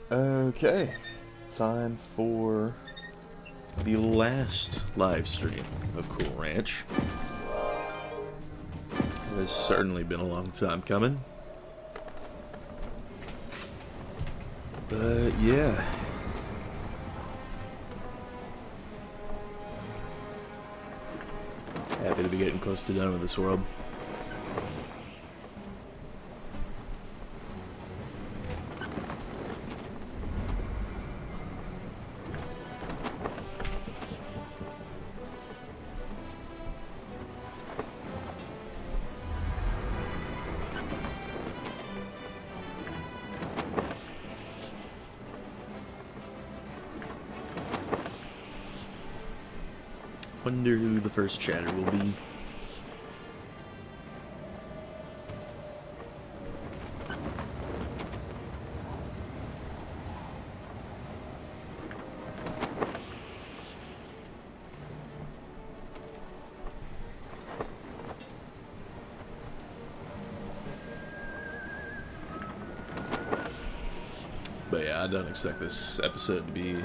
Okay, time for the last live stream of Cool Ranch. It has certainly been a long time coming. But yeah. Happy to be getting close to done with this world. Wonder who the first chatter will be. But yeah, I don't expect this episode to be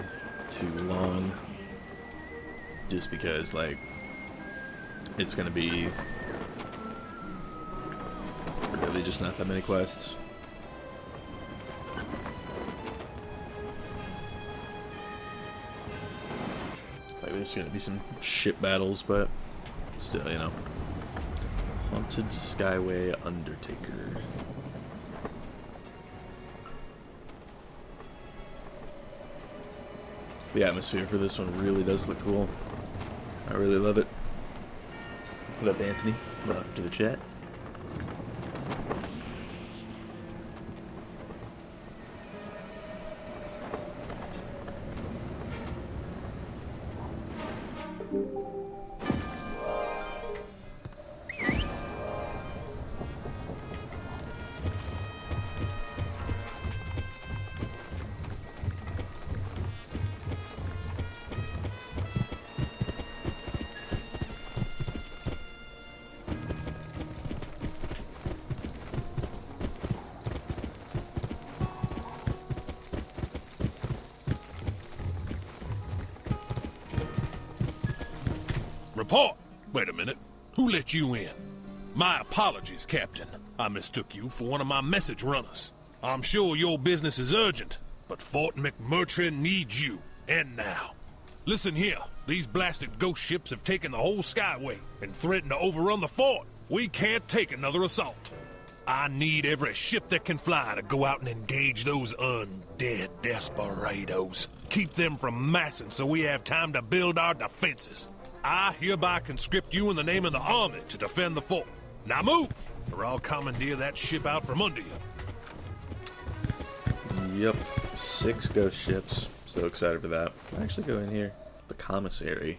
too long. Just because, like, it's gonna be really just not that many quests. Like, there's gonna be some shit battles, but still, you know. Haunted Skyway Undertaker. The atmosphere for this one really does look cool. I really love it. What up, Anthony? Welcome to the chat. Report! Wait a minute. Who let you in? My apologies, Captain. I mistook you for one of my message runners. I'm sure your business is urgent, but Fort McMurtry needs you, and now. Listen here, these blasted ghost ships have taken the whole Skyway and threatened to overrun the fort. We can't take another assault. I need every ship that can fly to go out and engage those undead desperados. Keep them from massing so we have time to build our defenses. I hereby conscript you in the name of the army to defend the fort. Now move, or I'll commandeer that ship out from under you. Yep, 6 ghost ships. So excited for that. I'll actually go in here. The commissary.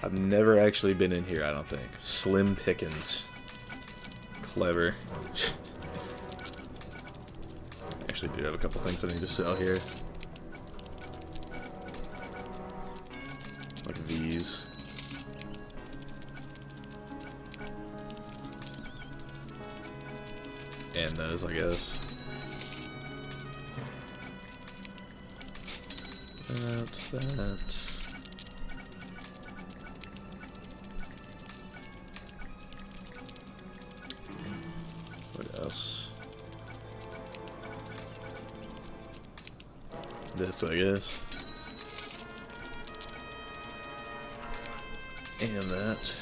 I've never actually been in here, I don't think. Slim pickings. Clever. Actually do have a couple things I need to sell here. Like these. And those, I guess. That. What else? This, I guess. And that.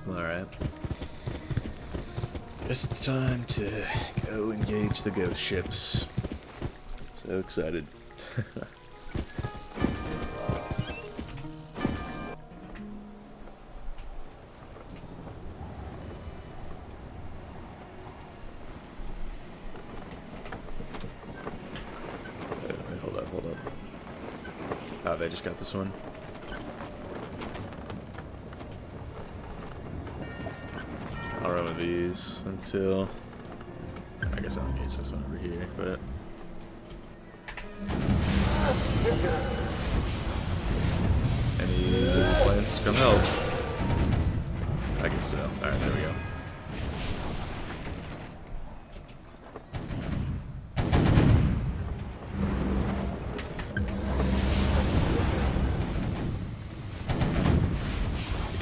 Alright. Guess it's time to go engage the ghost ships. So excited. Hold up. Oh, they just got this one. I'll run with these until... I guess I'll engage this one over here, but... Any plans to come help? I guess so. Alright, there we go.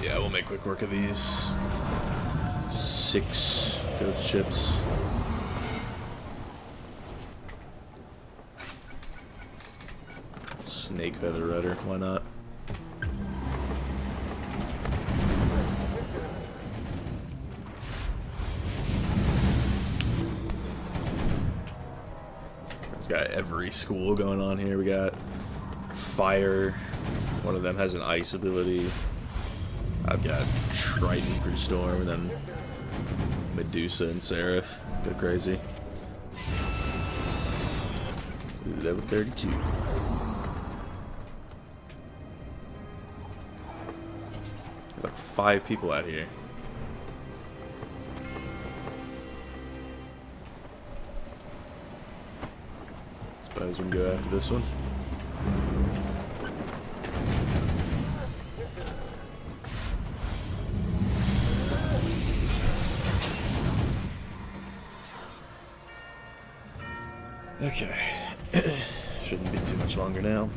Yeah, we'll make quick work of these 6 ghost ships. Snake feather rudder, why not? It's got every school going on here. We got fire. One of them has an ice ability. I've got Triton for Storm, and then Medusa and Seraph. Go crazy. Level 32. There's like 5 people out here. Suppose we can go after this one. Okay. Shouldn't be too much longer now.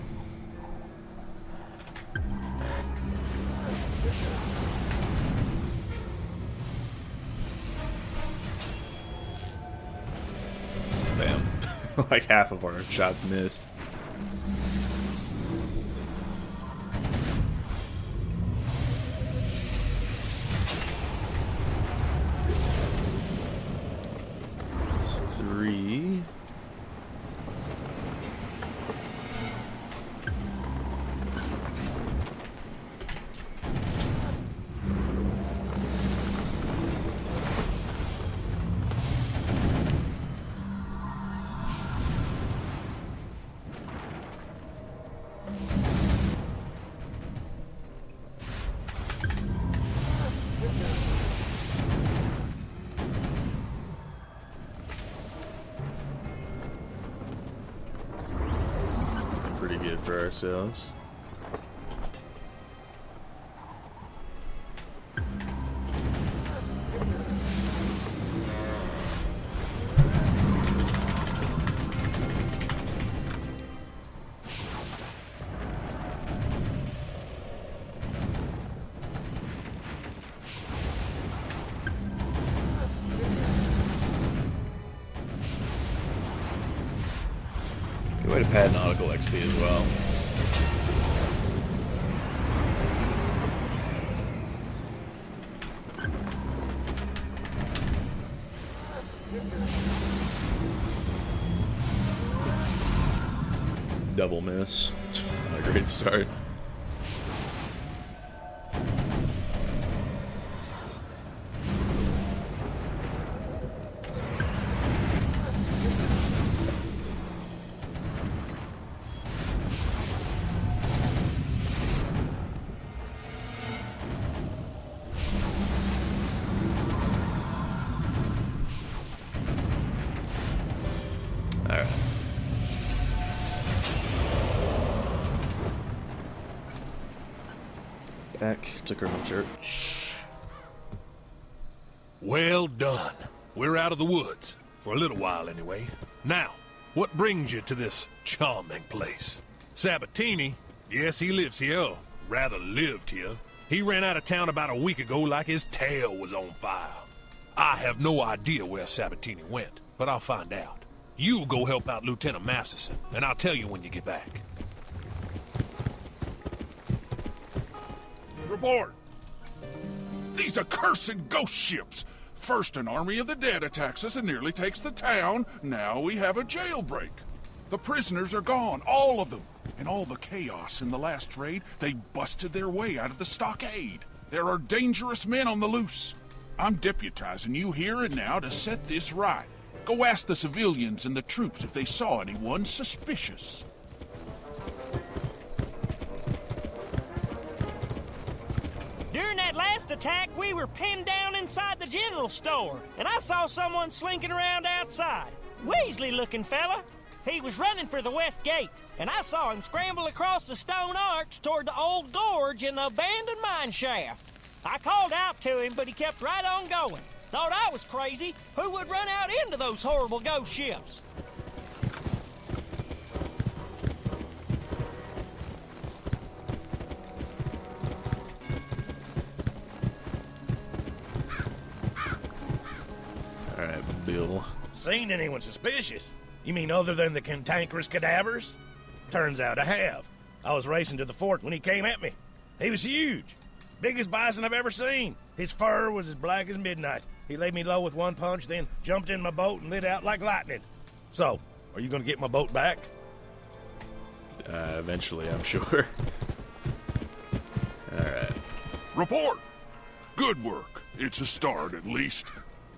Bam. Like half of our shots missed. That's 3. Pretty good for ourselves. Good way to pad nautical XP as well. Double miss. Not a great start. Alright. Back to Colonel Church. Well done. We're out of the woods. For a little while, anyway. Now, what brings you to this charming place? Sabatini, yes, he lives here, or rather lived here. He ran out of town about a week ago like his tail was on fire. I have no idea where Sabatini went, but I'll find out. You go help out Lieutenant Masterson, and I'll tell you when you get back. Report! These accursed ghost ships! First an army of the dead attacks us and nearly takes the town. Now we have a jailbreak. The prisoners are gone, all of them. In all the chaos in the last raid, they busted their way out of the stockade. There are dangerous men on the loose. I'm deputizing you here and now to set this right. Go ask the civilians and the troops if they saw anyone suspicious. During that last attack, we were pinned down inside the general store, and I saw someone slinking around outside. Weasley-looking fella. He was running for the west gate, and I saw him scramble across the stone arch toward the old gorge in the abandoned mine shaft. I called out to him, but he kept right on going. Thought I was crazy. Who would run out into those horrible ghost ships? Alright, Bill. Seen anyone suspicious? You mean other than the cantankerous cadavers? Turns out I have. I was racing to the fort when he came at me. He was huge. Biggest bison I've ever seen. His fur was as black as midnight. He laid me low with one punch, then jumped in my boat and lit out like lightning. So, are you gonna get my boat back? Eventually, I'm sure. Alright. Report! Good work. It's a start, at least.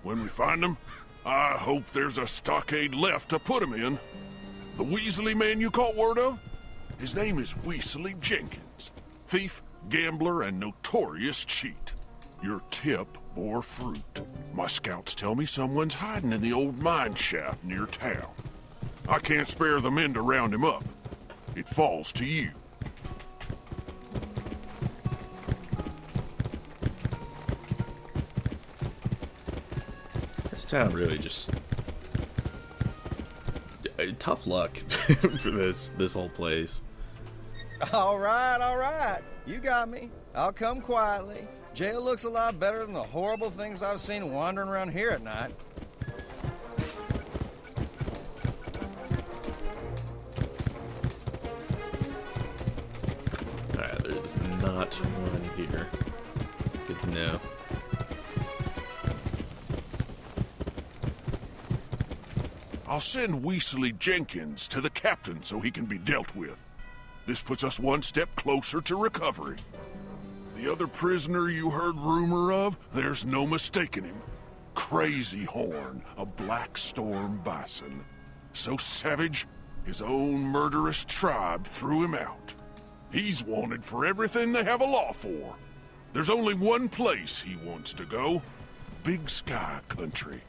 When we find them, I hope there's a stockade left to put them in. The Weasley man you caught word of? His name is Weasley Jenkins. Thief, gambler, and notorious cheat. Your tip bore fruit. My scouts tell me someone's hiding in the old mine shaft near town. I can't spare the men to round him up. It falls to you. This town really just... tough luck for this whole place. All right. You got me. I'll come quietly. Jail looks a lot better than the horrible things I've seen wandering around here at night. Alright, there's not one here. Good to know. I'll send Weasley Jenkins to the captain so he can be dealt with. This puts us one step closer to recovery. The other prisoner you heard rumor of, there's no mistaking him. Crazy Horn, a Black Storm bison. So savage, his own murderous tribe threw him out. He's wanted for everything they have a law for. There's only one place he wants to go. Big Sky Country.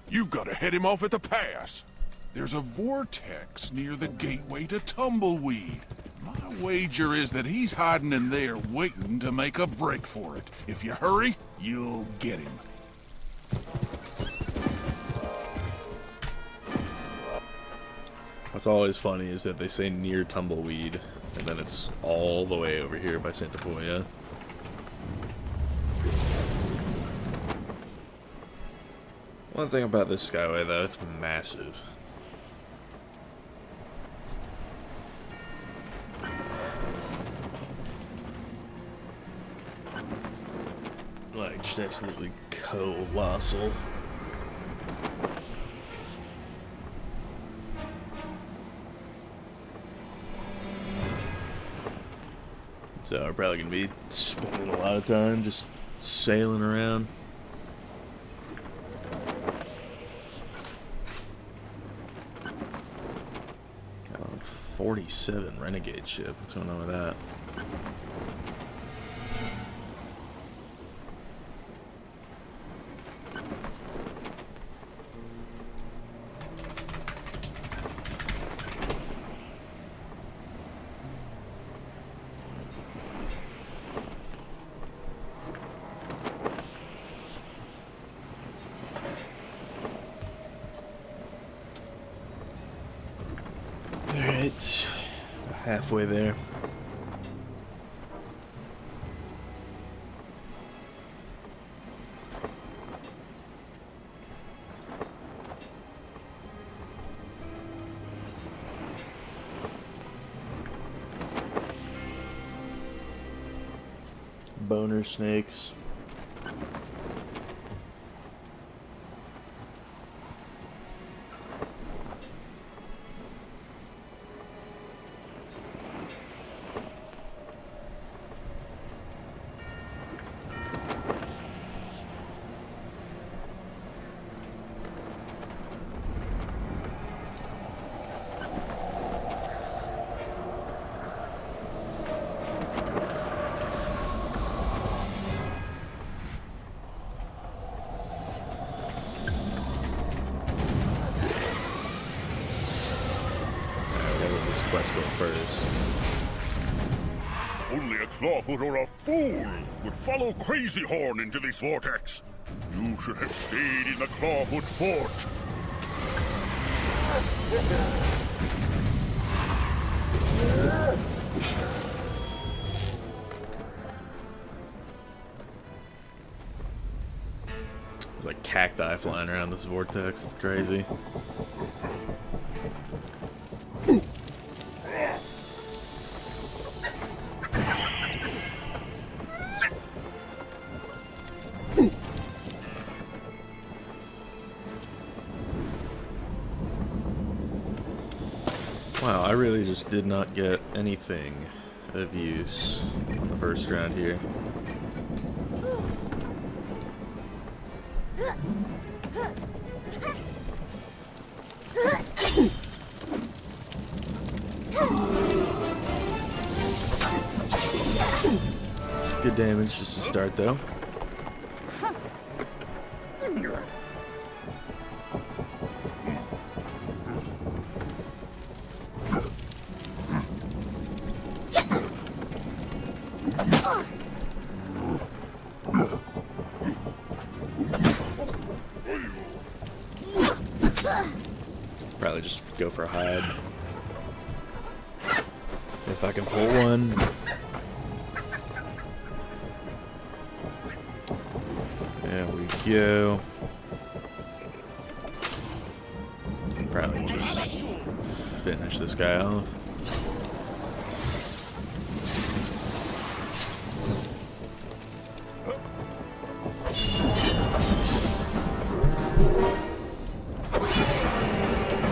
You've got to head him off at the pass. There's a vortex near the gateway to Tumbleweed. My wager is that he's hiding in there waiting to make a break for it. If you hurry, you'll get him. What's always funny is that they say near Tumbleweed, and then it's all the way over here by Santa Poya. One thing about this skyway, though, it's massive. Like, just absolutely colossal. So we're probably gonna be spending a lot of time just sailing around. 47 renegade ship. What's going on with that? Alright, halfway there. Boner snakes. Only a Clawfoot or a fool would follow Crazy Horn into this vortex. You should have stayed in the Clawfoot fort. There's like cacti flying around this vortex. It's crazy. Wow, I really just did not get anything of use on the first round here. Some good damage just to start though. Probably just go for a hide. If I can pull one. There we go. Probably just finish this guy off.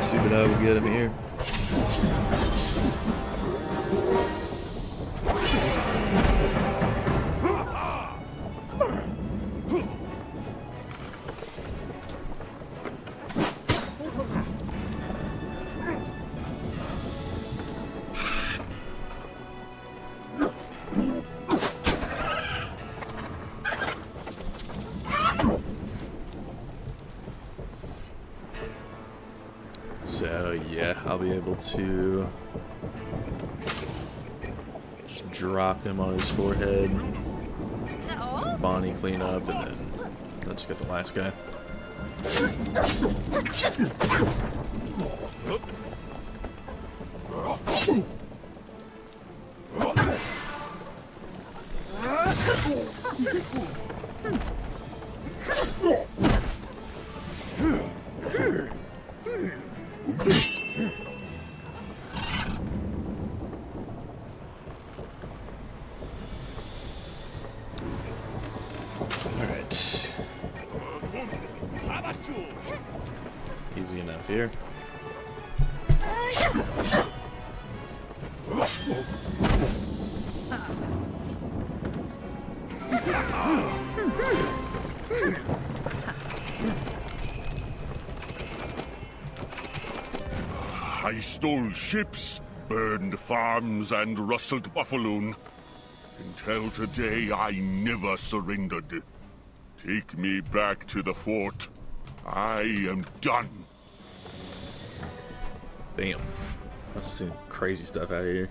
See what I will get him here. So yeah, I'll be able to just drop him on his forehead, Bonnie clean up, and then I'll just get the last guy. Alright. Easy enough here. I stole ships, burned farms, and rustled buffaloon. Until today, I never surrendered. Take me back to the fort. I am done. Damn. I've seen crazy stuff out here.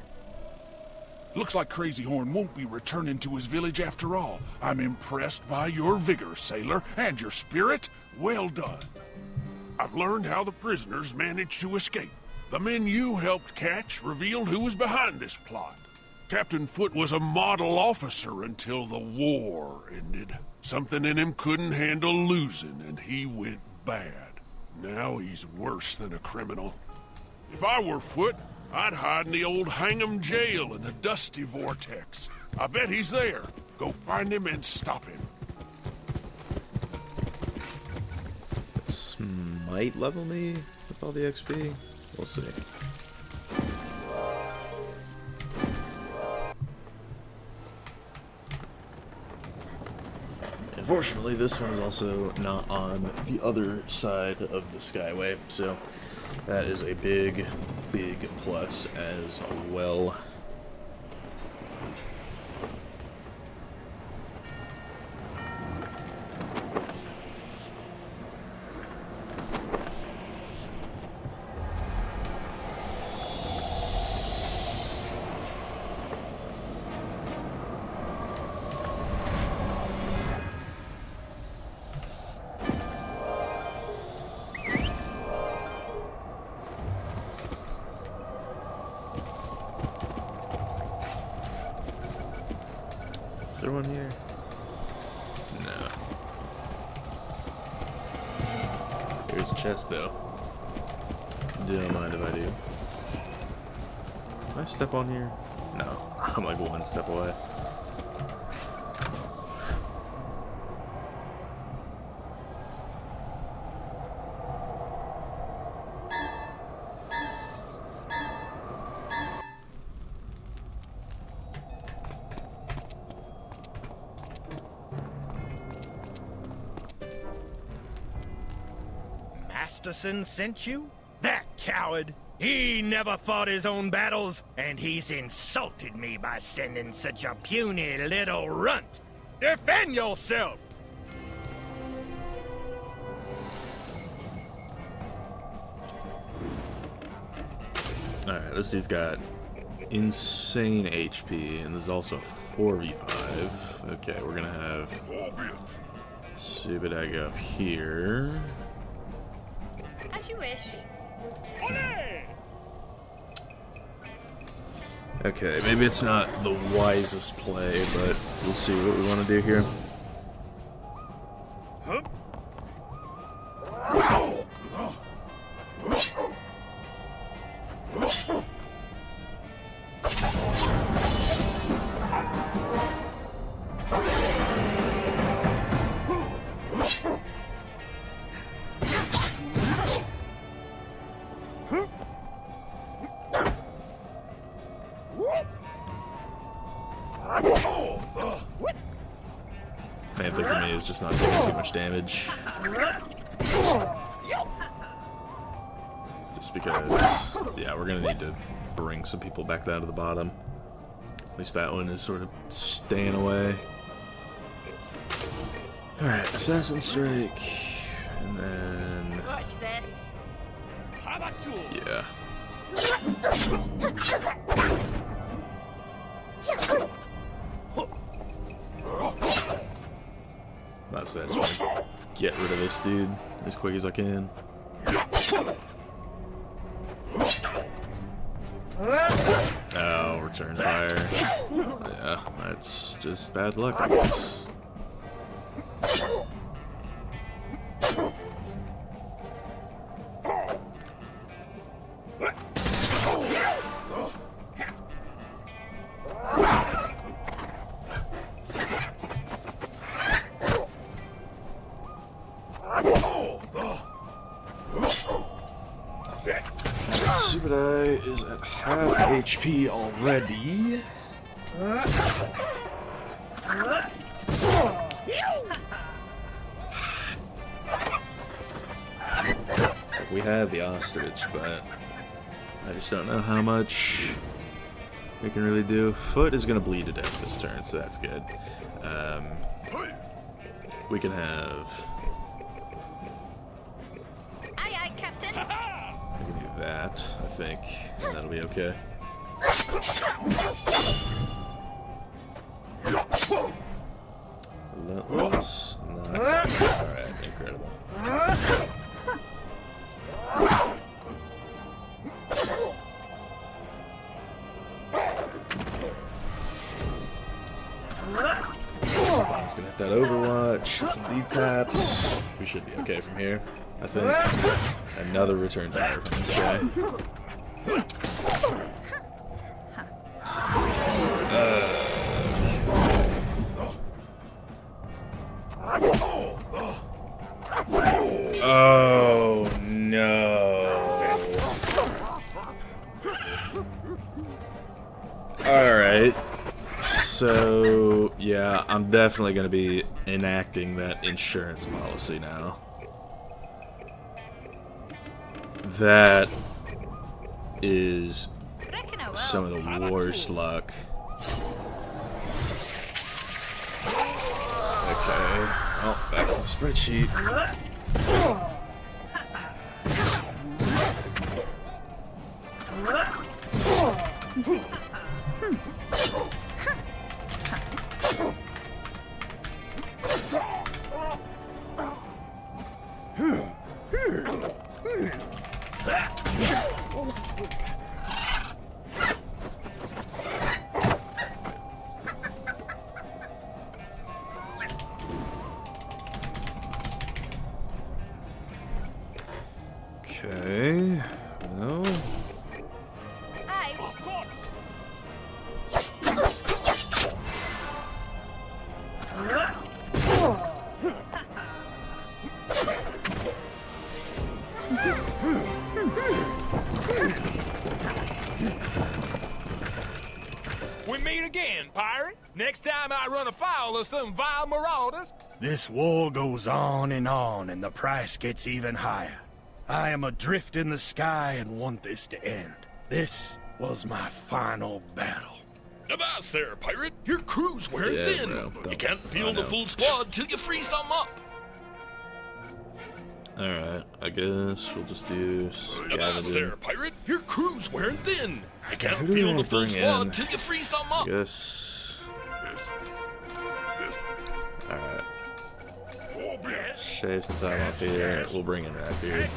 Looks like Crazy Horn won't be returning to his village after all. I'm impressed by your vigor, sailor, and your spirit. Well done. I've learned how the prisoners managed to escape. The men you helped catch revealed who was behind this plot. Captain Foote was a model officer until the war ended. Something in him couldn't handle losing, and he went bad. Now he's worse than a criminal. If I were Foote, I'd hide in the old Hang'em jail in the dusty vortex. I bet he's there. Go find him and stop him. This might level me with all the XP. We'll see. Unfortunately, this one is also not on the other side of the Skyway, so that is a big, big plus as well. there one here? No. Here's a chest, though. Don't mind if I do. Can I step on here? No. I'm like one step away. Masterson sent you? That coward! He never fought his own battles, and he's insulted me by sending such a puny little runt. Defend yourself! Alright, this dude's got insane HP, and there's also 4v5. Okay, we're gonna have Subadai go up here. As you wish. Okay, maybe it's not the wisest play, but we'll see what we want to do here. Main thing for me is just not taking too much damage. Just because, yeah, we're gonna need to bring some people back down to the bottom. At least that one is sort of staying away. Alright, Assassin Strike. And then... Watch this. yeah. That's that. Just wanna get rid of this dude as quick as I can. Oh, return fire. Yeah, that's just bad luck, I guess. Subadai is at half HP already. We have the ostrich, but I just don't know how much we can really do. Foot is going to bleed to death this turn, so that's good. We can have... Aye, aye, Captain. we can do that, I think, and that'll be okay. Relentless, knock. Alright, incredible. He's gonna hit that Overwatch, hit some lead taps. We should be okay from here, I think. Another return fire from this guy. Oh no. Alright. So, yeah, I'm definitely going to be enacting that insurance policy now. That is some of the worst luck. Okay. Oh, back to the spreadsheet. Okay. Well, Aye. We meet again, pirate. Next time I run afoul of some vile marauders. This war goes on, and the price gets even higher. I am adrift in the sky and want this to end. This was my final battle. Avast there, pirate. Your crew's wearing Yeah, thin. bro, You can't field I a know. full squad till you free some up. alright. I guess we'll just do Avast there, scavenging. pirate. Your crew's wearing thin. You can't Who do we field wanna a full bring squad in? till you free some up. I guess. Alright. Shave some time off here. We'll bring in Rapier.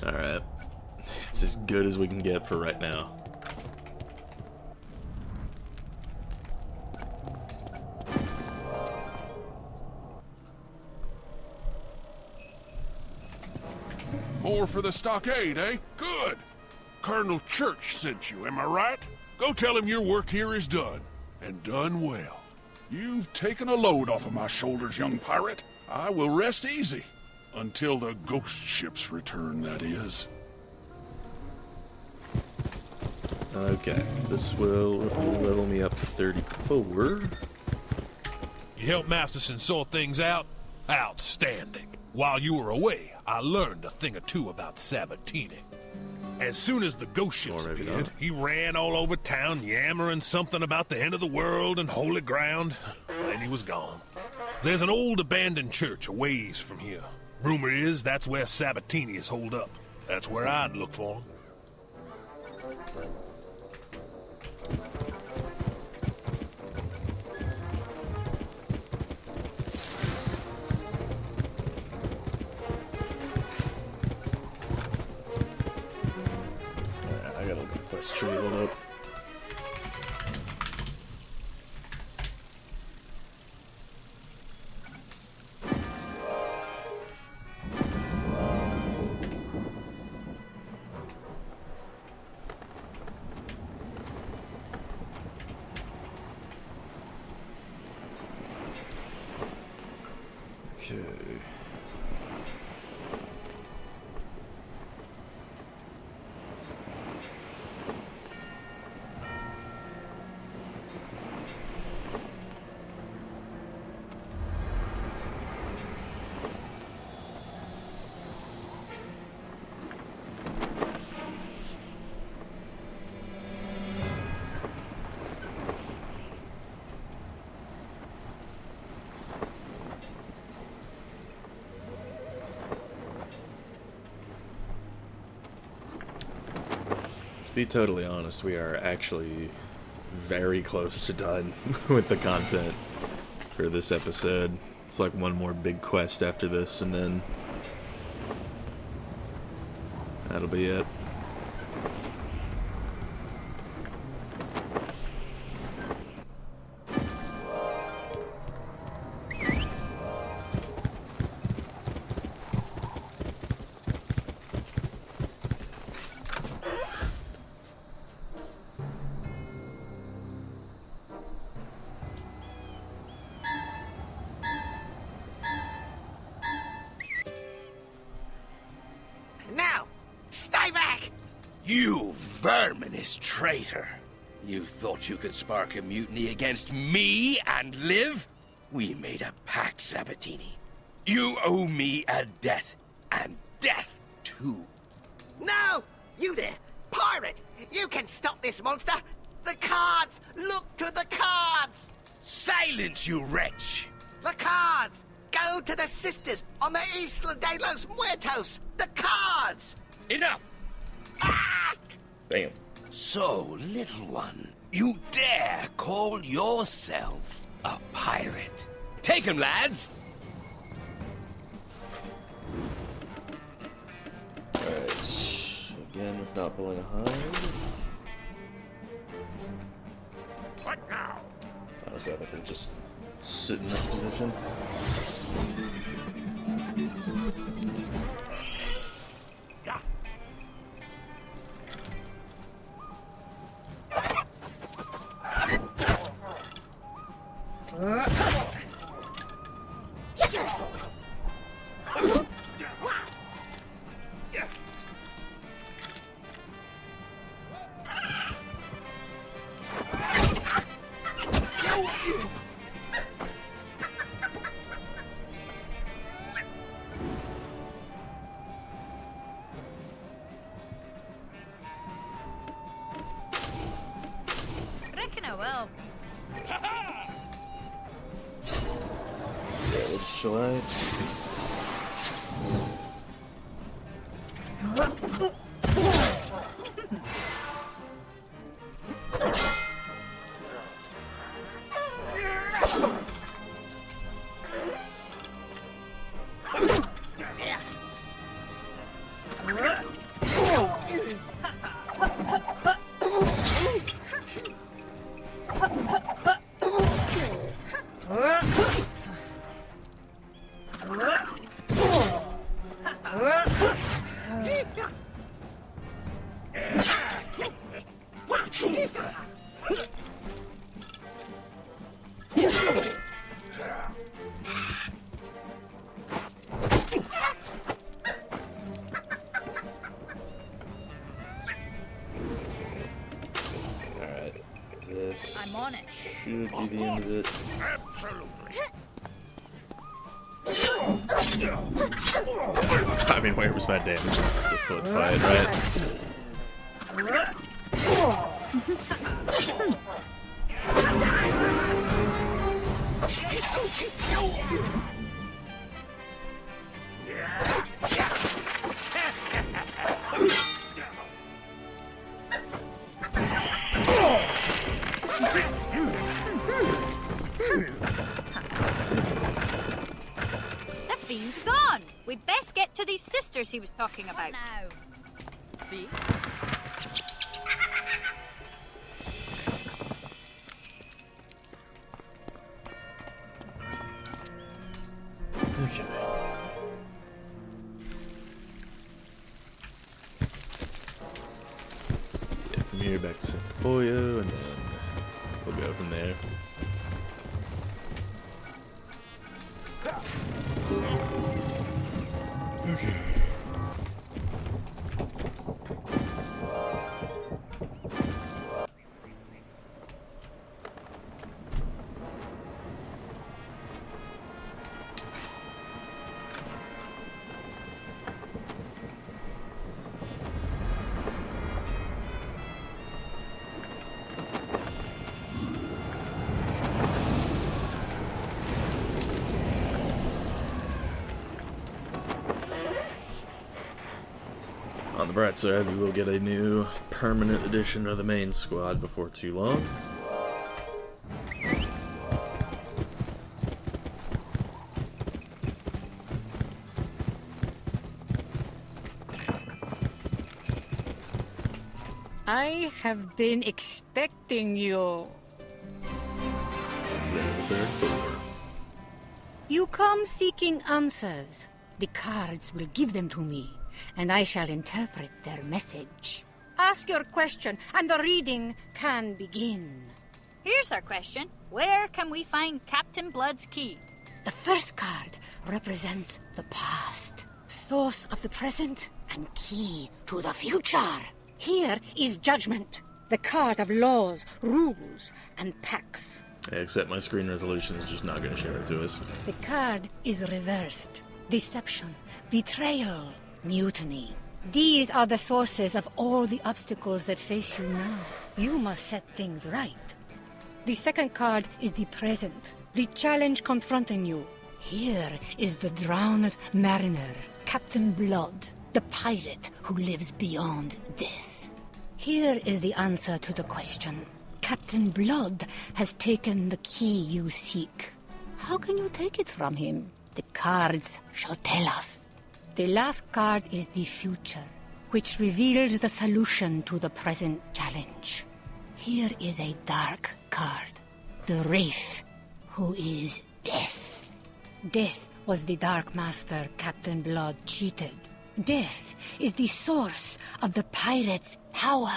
Alright. It's as good as we can get for right now. More for the stockade, eh? Good. Colonel Church sent you, am I right? Go tell him your work here is done. And done well. You've taken a load off of my shoulders, young pirate. I will rest easy. Until the ghost ships return, that is. Okay. This will level me up to 34. You helped Masterson sort things out? Outstanding. While you were away, I learned a thing or two about Sabatini. As soon as the ghost ships Or maybe appeared, not. he ran all over town yammering something about the end of the world and holy ground. Then he was gone. There's an old abandoned church a ways from here. Rumor is that's where Sabatini is holed up. That's where I'd look for him. Alright, I gotta look at the quest tree. Hold up. Okay. To be totally honest, we are actually very close to done with the content for this episode. It's like one more big quest after this, and then that'll be it. Now, stay back! You verminous traitor! You thought you could spark a mutiny against me and live? We made a pact, Sabatini. You owe me a debt, and death too. No! You there! Pirate! You can stop this monster! The cards! Look to the cards! Silence, you wretch! The cards! Go to the sisters on the Isla de los Muertos! The cards! Enough! Ah! Bam. So, little one, you dare call yourself a pirate? Take him, lads! Alright. Again, with not pulling a hide. so I think we'll just sit in this position. Reckon I will. Yeah, we'll just chill I'm on it. Should be the end of it. I mean, where was that damage in the foot fight, right? That fiend's gone. We best get to these sisters he was talking about. Now. See? Okay. Yeah, from here back to Santoyo, and then we'll go from there. Okay. On the bright side, we will get a new permanent edition of the main squad before too long. I have been expecting you. You come seeking answers. The cards will give them to me, and I shall interpret their message. Ask your question, and the reading can begin. Here's our question. Where can we find Captain Blood's key? The first card represents the past, source of the present, and key to the future. Here is Judgment, the card of laws, rules, and pacts. Yeah, except my screen resolution is just not going to show it to us. The card is reversed. Deception, betrayal, mutiny. These are the sources of all the obstacles that face you now. You must set things right. The second card is the present, the challenge confronting you. Here is the drowned mariner, Captain Blood, the pirate who lives beyond death. Here is the answer to the question. Captain Blood has taken the key you seek. How can you take it from him? The cards shall tell us. The last card is the future, which reveals the solution to the present challenge. Here is a dark card. the Wraith, who is Death. Death was the Dark Master Captain Blood cheated. Death is the source of the pirates' power.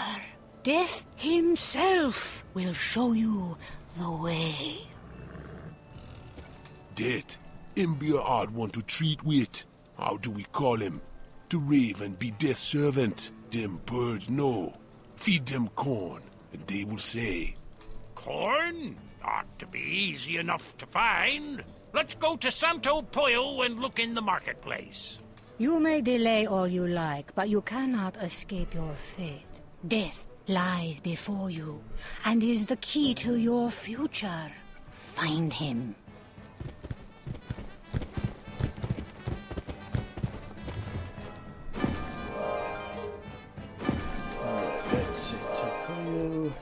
Death himself will show you the way. Death, him be a hard one to treat with. How do we call him? To Raven be Death's servant. Them birds know. Feed them corn, and they will say. Corn? Ought to be easy enough to find. Let's go to Santo Pollo and look in the marketplace. You may delay all you like, but you cannot escape your fate. Death lies before you, and is the key to your future. Find him. Alright, back to Santo.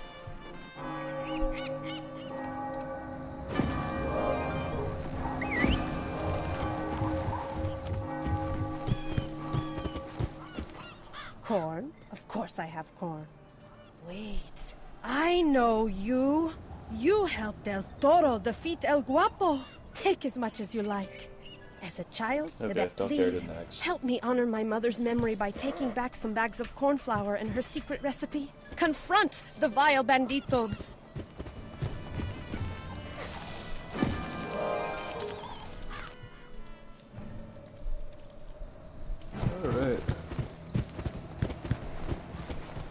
Corn? Of course I have corn. Wait, I know you. You helped El Toro defeat El Guapo. Take as much as you like. As a child, Okay, Yvette, don't please, care to next. help me honor my mother's memory by taking back some bags of corn flour and her secret recipe. Confront the vile banditos. Alright.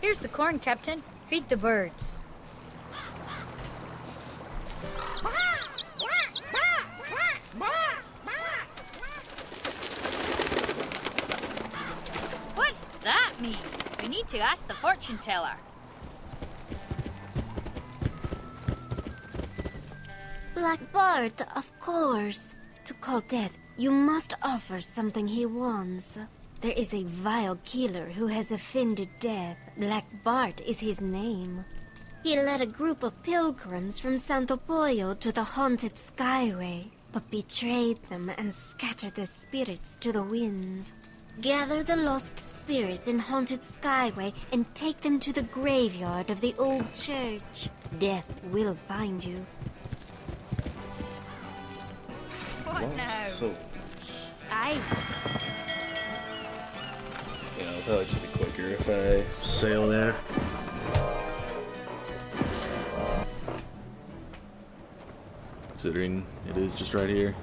Here's the corn, Captain. Feed the birds. What's that mean? We need to ask the fortune teller. Black Bart, of course. To call Death, you must offer something he wants. There is a vile killer who has offended Death. Black Bart is his name. He led a group of pilgrims from Santo Pollo to the haunted Skyway, but betrayed them and scattered their spirits to the winds. Gather the lost spirits in haunted Skyway and take them to the graveyard of the old church. Death will find you. What now? So, Aye. you know, probably should be quicker if I sail there. Considering it is just right here.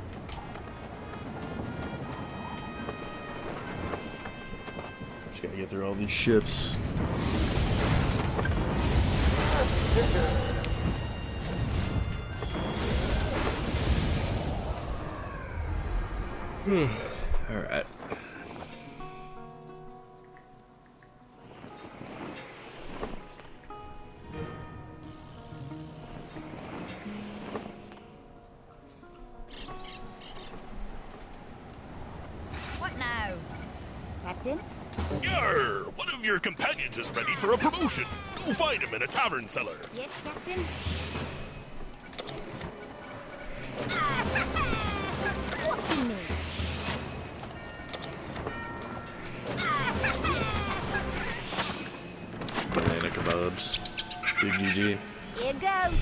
Just gotta get through all these ships. Alright. What now? Captain? Yarr! One of your companions is ready for a promotion. Go find him in a tavern cellar. Yes, Captain? What do you mean? Banana kebabs. Big GG. Here goes.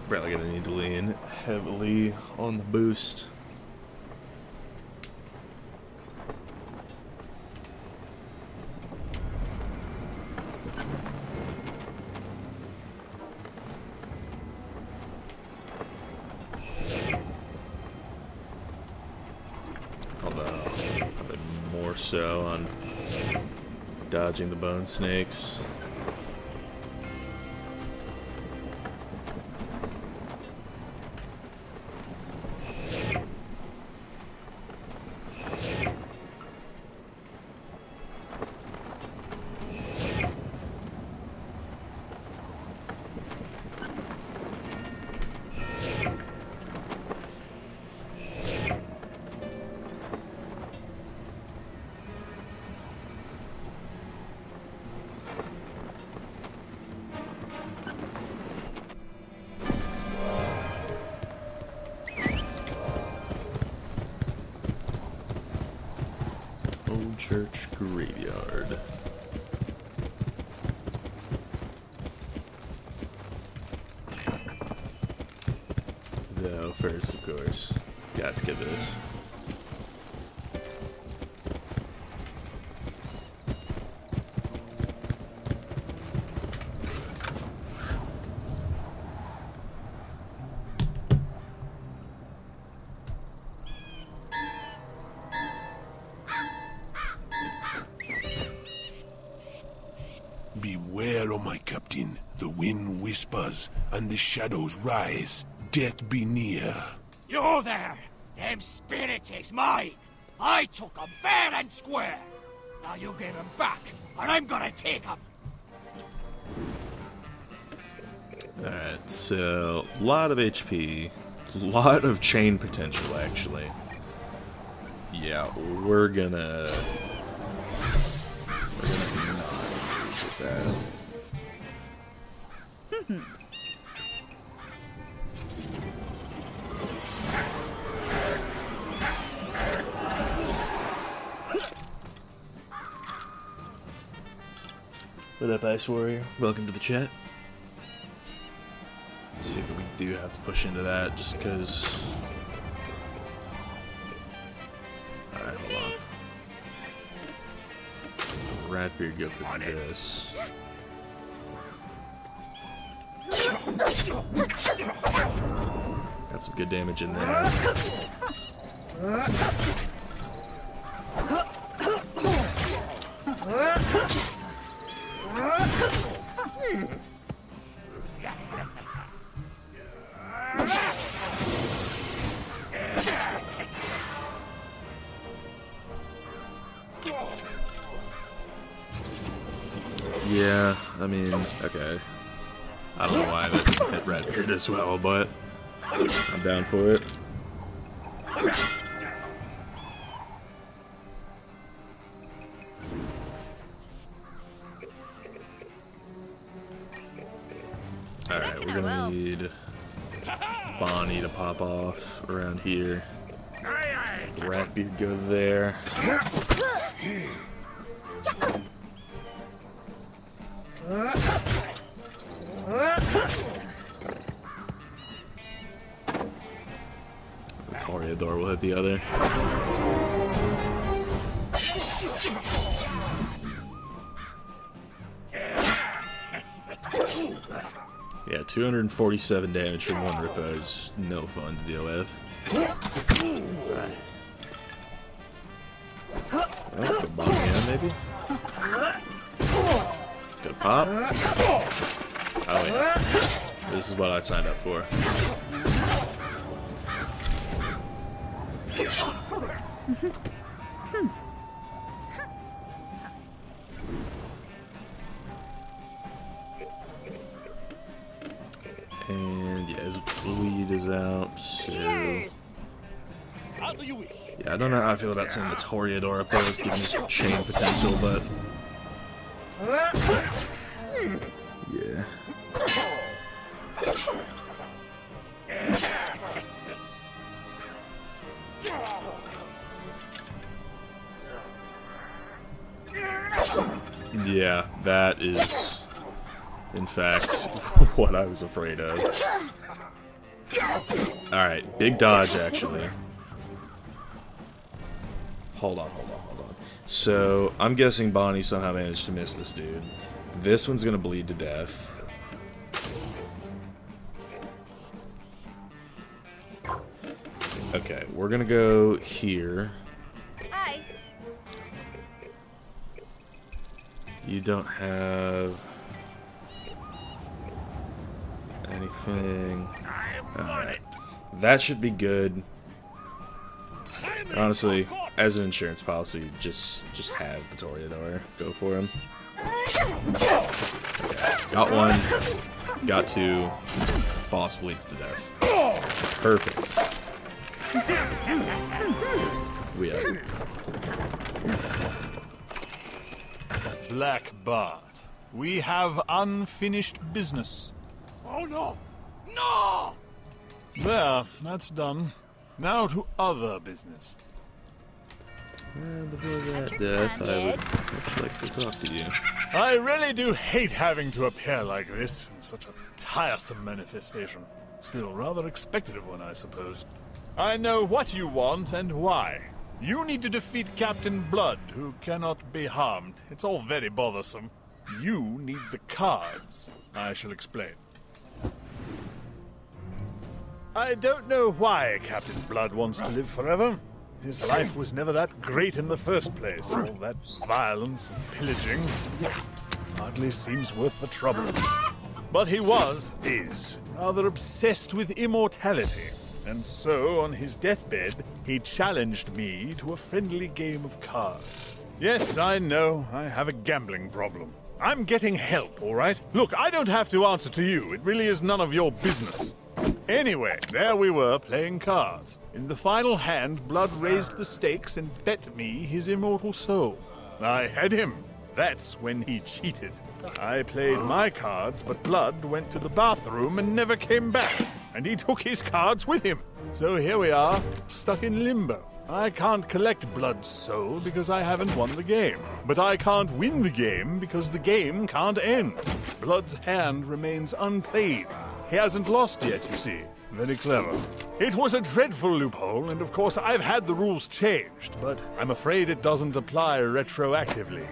Probably gonna need to lean heavily on the boost. Although, probably more so on dodging the bone snakes. Church graveyard. Though first, of course, got to get this. Beware, O my captain. The wind whispers, and the shadows rise. Death be near. You there! Them spirits is mine! I took 'em fair and square! Now you give 'em back, or I'm gonna take 'em! Alright, so a lot of HP, a lot of chain potential actually. Yeah, we're gonna not use that. What up, Ice Warrior? Welcome to the chat. Let's see, but we do have to push into that just because. Alright, hold on. Ratbeard, go for this. Got some good damage in there. Yeah, I mean, okay. I don't know why that didn't hit Ratbeard as well, but I'm down for it. Alright, we're gonna need Bonnie to pop off around here. Ratbeard go there. The Toreador will hit the other. Yeah, 247 damage from one Rippo is no fun to deal with. Oh, put Bonnie in, maybe? Gonna pop. Oh yeah. This is what I signed up for. And yeah, his bleed is out, so... Yeah, I don't know how I feel about sending the Toreador up there with giving us chain potential, but... Yeah. Yeah, that is, in fact, what I was afraid of. Alright, big dodge, actually. Hold on. So, I'm guessing Bonnie somehow managed to miss this dude. This one's gonna bleed to death. Okay, we're gonna go here. Hi. You don't have anything. Alright. That should be good. Honestly, as an insurance policy, just have the Toreador. Go for him. Okay. Got one. Got two. Boss bleeds to death. Perfect. We up. Black Bart, we have unfinished business. Oh no! No! There, that's done. Now to other business. Before that, Death, I would much like to talk to you. I really do hate having to appear like this in such a tiresome manifestation. Still rather expected of one, I suppose. I know what you want and why. You need to defeat Captain Blood, who cannot be harmed. It's all very bothersome. You need the cards. I shall explain. I don't know why Captain Blood wants to live forever. His life was never that great in the first place. All that violence and pillaging hardly seems worth the trouble. But he is, rather obsessed with immortality. And so, on his deathbed, he challenged me to a friendly game of cards. Yes, I know, I have a gambling problem. I'm getting help, all right? Look, I don't have to answer to you. It really is none of your business. Anyway, there we were, playing cards. In the final hand, Blood raised the stakes and bet me his immortal soul. I had him. That's when he cheated. I played my cards, but Blood went to the bathroom and never came back. And he took his cards with him. So here we are, stuck in limbo. I can't collect Blood's soul because I haven't won the game. But I can't win the game because the game can't end. Blood's hand remains unplayed. He hasn't lost yet, you see. Very clever. It was a dreadful loophole, and of course I've had the rules changed, but I'm afraid it doesn't apply retroactively.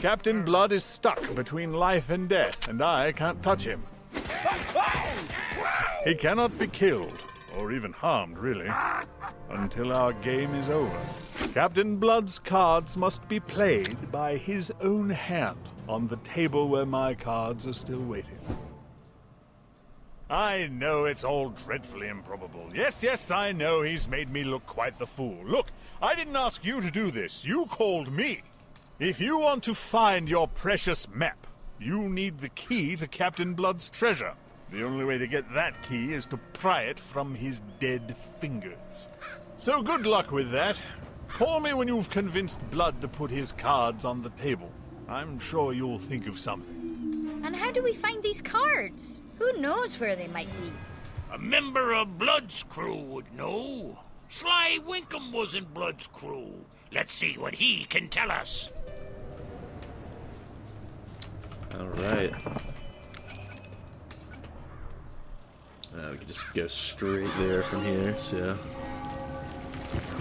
Captain Blood is stuck between life and death, and I can't touch him. He cannot be killed, or even harmed, really, until our game is over. Captain Blood's cards must be played by his own hand on the table where my cards are still waiting. I know it's all dreadfully improbable. Yes, I know he's made me look quite the fool. Look, I didn't ask you to do this. You called me. If you want to find your precious map, you need the key to Captain Blood's treasure. The only way to get that key is to pry it from his dead fingers. So good luck with that. Call me when you've convinced Blood to put his cards on the table. I'm sure you'll think of something. And how do we find these cards? Who knows where they might be? A member of Blood's crew would know. Sly Winkum was in Blood's crew. Let's see what he can tell us. Alright. We can just go straight there from here, so...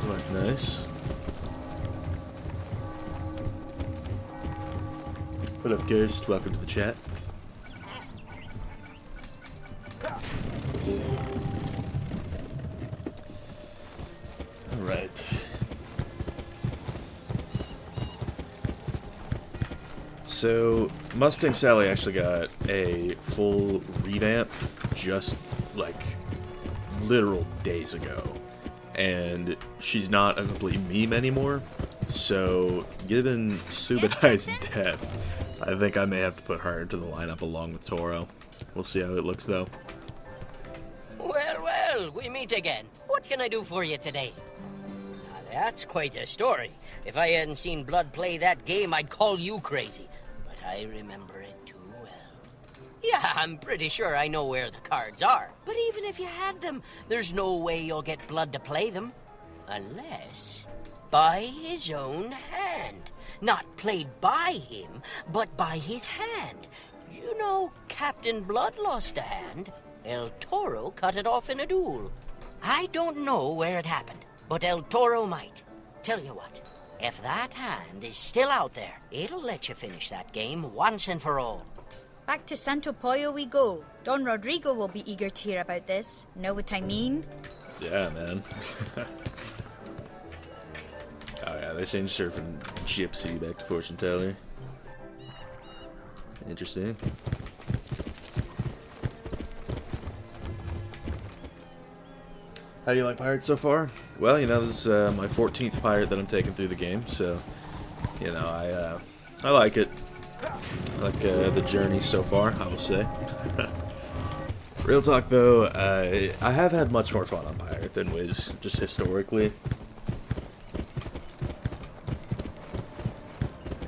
quite nice. What up, Ghost? Welcome to the chat. Alright. So, Mustang Sally actually got a full revamp just, like, literal days ago. And she's not a complete meme anymore. So, given Subadai's death, I think I may have to put her into the lineup along with Toro. We'll see how it looks, though. Well, we meet again. What can I do for you today? Now, that's quite a story. If I hadn't seen Blood play that game, I'd call you crazy. But I remember it too well. Yeah, I'm pretty sure I know where the cards are. But even if you had them, there's no way you'll get Blood to play them. Unless... by his own hand. Not played by him, but by his hand. You know, Captain Blood lost a hand. El Toro cut it off in a duel. I don't know where it happened, but El Toro might. Tell you what, if that hand is still out there, it'll let you finish that game once and for all. Back to Santo Pollo we go. Don Rodrigo will be eager to hear about this. Know what I mean? Yeah, man. Oh yeah, they changed her from Gypsy back to Fortune Teller. Interesting. How do you like Pirates so far? Well, you know, this is my 14th Pirate that I'm taking through the game, so, you know, I like it. I like the journey so far, I will say. Real talk, though, I have had much more fun on Pirate than Wiz, just historically.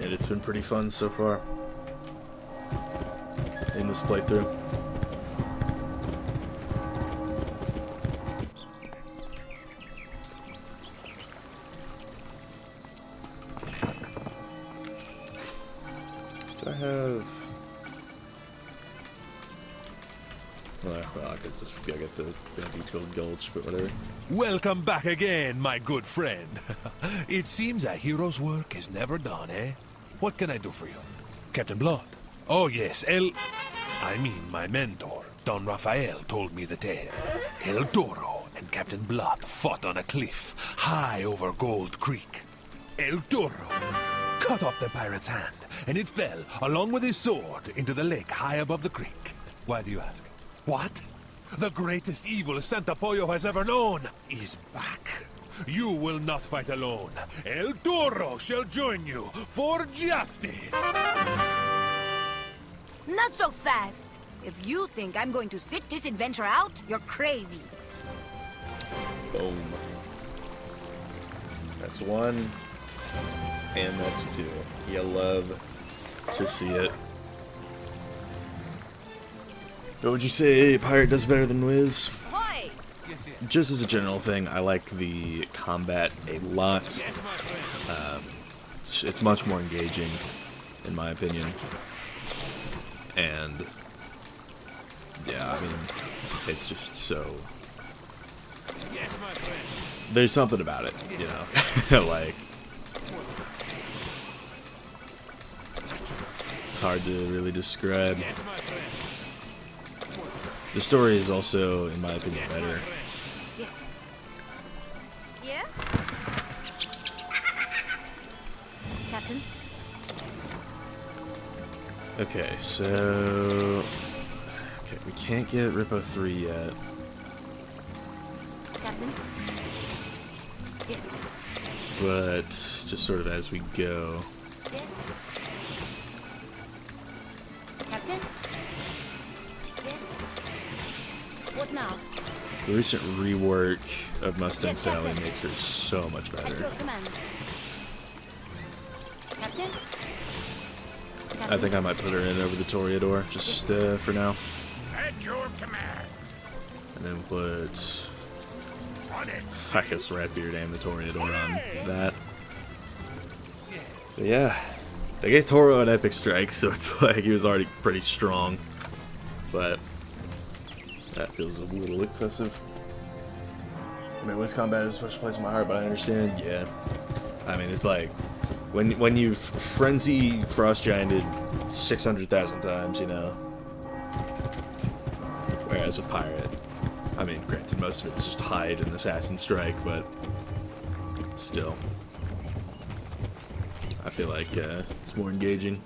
And it's been pretty fun so far in this playthrough. Well, I could just go get the detailed gulch, but whatever. Welcome back again, my good friend. It seems a hero's work is never done, eh? What can I do for you? Captain Blood? Oh, yes, I mean, my mentor, Don Rafael, told me the tale. El Toro and Captain Blood fought on a cliff high over Gold Creek. El Toro cut off the pirate's hand, and it fell, along with his sword, into the lake high above the creek. Why do you ask? What? The greatest evil Santa Pollo has ever known is back. You will not fight alone. El Toro shall join you for justice. Not so fast. If you think I'm going to sit this adventure out, you're crazy. Boom. That's one. And that's two. You love to see it. What would you say Pirate does better than Wiz? Ahoy! Just as a general thing, I like the combat a lot. It's much more engaging, in my opinion. And yeah, I mean, it's just so... There's something about it, you know? Like... It's hard to really describe. The story is also, in my opinion, better. Yes. Yes? Captain? Okay, so... Okay, we can't get Rippo 3 yet. Captain? Yes. But, just sort of as we go. Yes. Captain? What now? The recent rework of Mustang Sally makes her so much better. Command. Captain? I think I might put her in over the Toreador, just for now. At your command. And then put, I guess, Ratbeard and the Toreador on that. But yeah, they gave Toro an epic strike, so it's like he was already pretty strong. But that feels a little excessive. I mean, Wiz Combat is a special place in my heart, but I understand, yeah. I mean, it's like, when you've Frenzy Frost Gianted 600,000 times, you know. Whereas with Pirate, I mean, granted, most of it is just hide and Assassin Strike, but still. I feel like it's more engaging.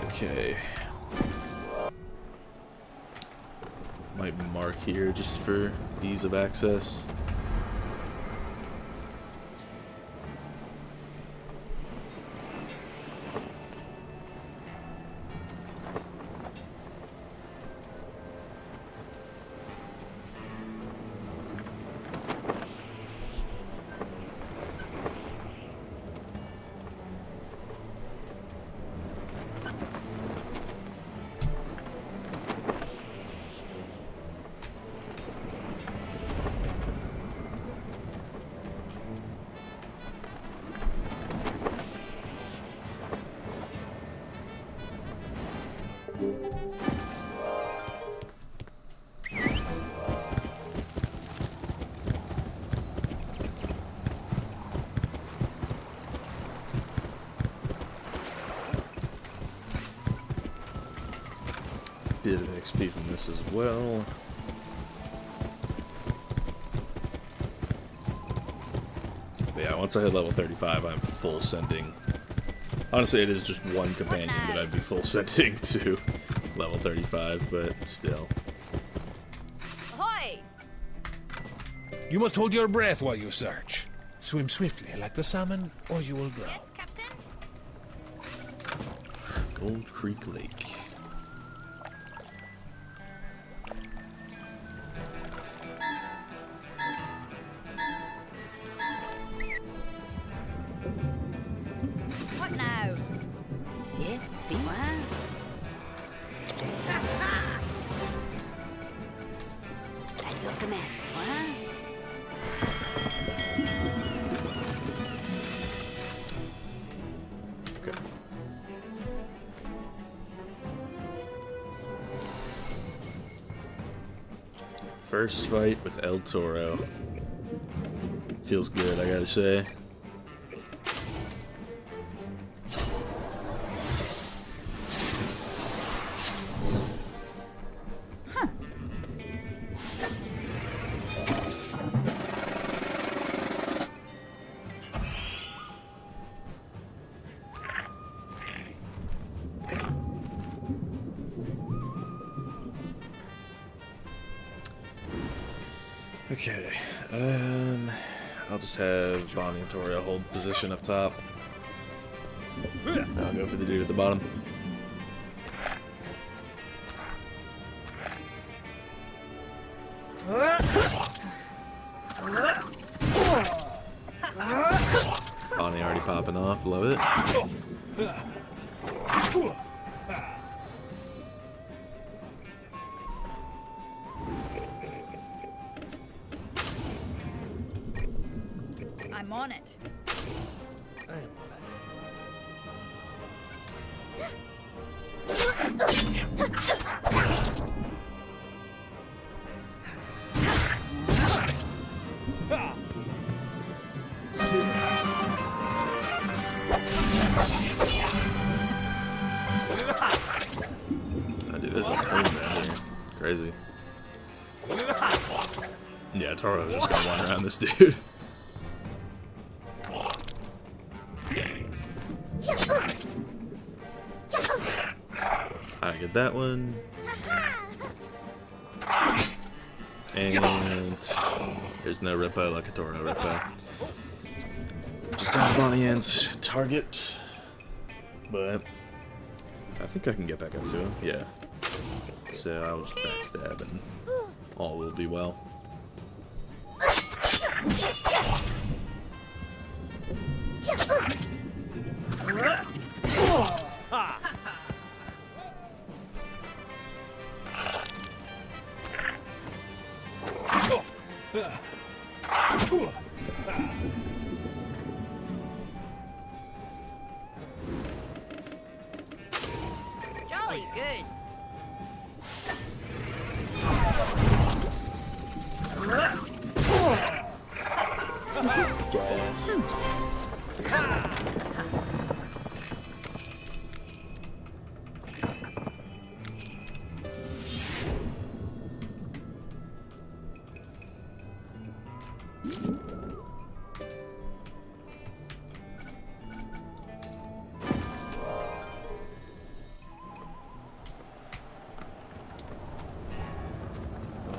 Okay. Might mark here just for ease of access. Bit of XP from this as well. But yeah, once I hit level 35, I'm full sending. Honestly, it is just one companion that I'd be full sending to level 35, but still. Ahoy! You must hold your breath while you search. Swim swiftly like the salmon, or you will drown. Yes, Captain? Gold Creek Lake. What now? Yeah, see what? At your command, what? Okay. First fight with El Toro. Feels good, I gotta say. Okay, I'll just have Bonnie and Toria hold position up top. I'll go for the dude at the bottom. Bonnie already popping off, love it. I'm on it. I am on I do this on home down here. Crazy. Yeah, Toro's just gonna wander around this dude. I get that one. And there's no Rippo like a Toro Rippo. Just on Bonnie Ann's target. But I think I can get back up to him. Yeah. So I'll just backstab and all will be well. Jolly good. Gas.